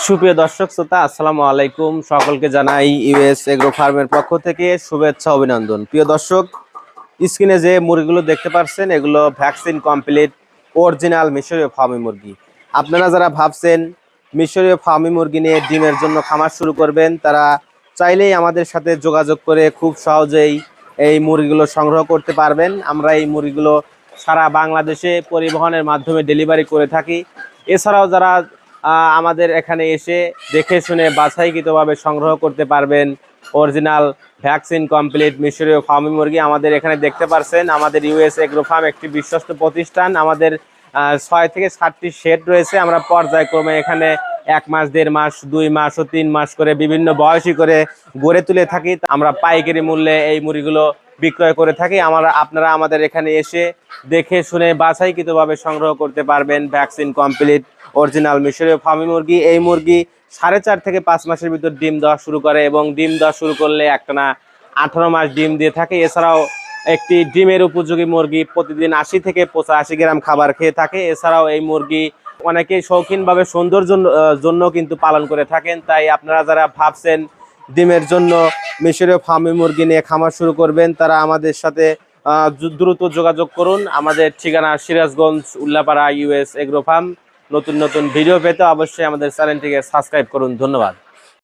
সুপ্রিয় দর্শক শ্রোতা, আসসালামু আলাইকুম। সকলকে জানাই ইউএস এগ্রো ফার্মের পক্ষ থেকে শুভেচ্ছা অভিনন্দন। প্রিয় দর্শক, স্ক্রিনে যে মুরগিগুলো দেখতে পাচ্ছেন এগুলো ভ্যাকসিন কমপ্লিট অরিজিনাল মিশরীয় ফার্মি মুরগি। আপনারা যারা ভাবছেন মিশরীয় ফার্মি মুরগি নিয়ে ডিমের জন্য খামার শুরু করবেন, তারা চাইলেই আমাদের সাথে যোগাযোগ করে খুব সহজেই এই মুরগিগুলো সংগ্রহ করতে পারবেন। আমরা এই মুরগিগুলো সারা বাংলাদেশে পরিবহনের মাধ্যমে ডেলিভারি করে থাকি। এছাড়াও যারা আমাদের এখানে এসে দেখে শুনে বাছাইকৃতভাবে সংগ্রহ করতে পারবেন অরিজিনাল ভ্যাকসিন কমপ্লিট মিশরীয় ফার্মি মুরগি। আমাদের এখানে দেখতে পারছেন আমাদের ইউএস এগ্রো ফার্ম একটি বিশ্বস্ত প্রতিষ্ঠান। আমাদের 6 থেকে 7টি শেড রয়েছে। আমরা পর্যায়ক্রমে এখানে 1 মাস, 1.5 মাস, 2 মাস ও 3 মাস করে বিভিন্ন বয়সী করে গড়ে তুলে থাকি। আমরা পাইকারি মূল্যে এই মুরগিগুলো বিক্রয় করে থাকি। আপনারা আমাদের এখানে এসে দেখে শুনে বাছাইকৃতভাবে সংগ্রহ করতে পারবেন ভ্যাকসিন কমপ্লিট অরিজিনাল মিশরীয় ফার্মি মুরগি। এই মুরগি 4.5 থেকে 5 মাসের ভিতর ডিম দেওয়া শুরু করে এবং ডিম দেওয়া শুরু করলে একটানা 18 মাস ডিম দিয়ে থাকে। এছাড়াও একটি ডিমের উপযোগী মুরগি প্রতিদিন 80 থেকে 85 গ্রাম খাবার খেয়ে থাকে। এছাড়াও এই মুরগি অনেকেই শৌখিনভাবে সৌন্দর্যের জন্য কিন্তু পালন করে থাকেন। তাই আপনারা যারা ভাবছেন ডিমের জন্য মিশরীয় ফার্মি মুরগি নিয়ে খামার শুরু করবেন, তারা আমাদের সাথে দ্রুত যোগাযোগ করুন। আমাদের ঠিকানা Sirajganj, Ullapara, US agro farm. নতুন নতুন ভিডিও পেতে অবশ্যই আমাদের চ্যানেলটিকে সাবস্ক্রাইব করুন। ধন্যবাদ।